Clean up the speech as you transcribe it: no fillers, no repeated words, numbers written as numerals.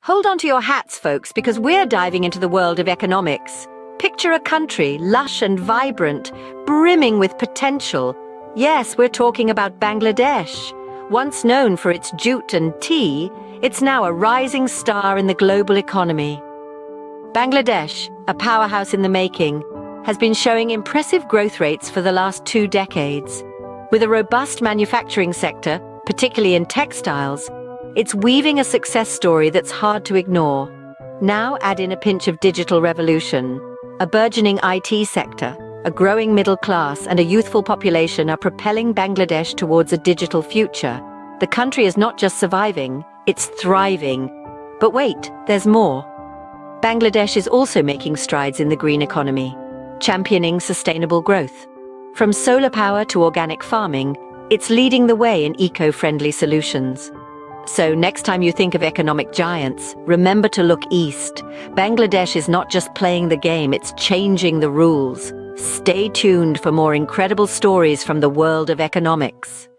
Hold on to your hats, folks, because we're diving into the world of economics. Picture a country, lush and vibrant, brimming with potential. Yes, we're talking about Bangladesh. Once known for its jute and tea, it's now a rising star in the global economy. Bangladesh, a powerhouse in the making, has been showing impressive growth rates for the last 2 decades. With a robust manufacturing sector, particularly in textiles, it's weaving a success story that's hard to ignore. Now add in a pinch of digital revolution. A burgeoning IT sector, a growing middle class, and a youthful population are propelling Bangladesh towards a digital future. The country is not just surviving, it's thriving. But wait, there's more. Bangladesh is also making strides in the green economy, championing sustainable growth. From solar power to organic farming, it's leading the way in eco-friendly solutions. So next time you think of economic giants, remember to look east. Bangladesh is not just playing the game, it's changing the rules. Stay tuned for more incredible stories from the world of economics.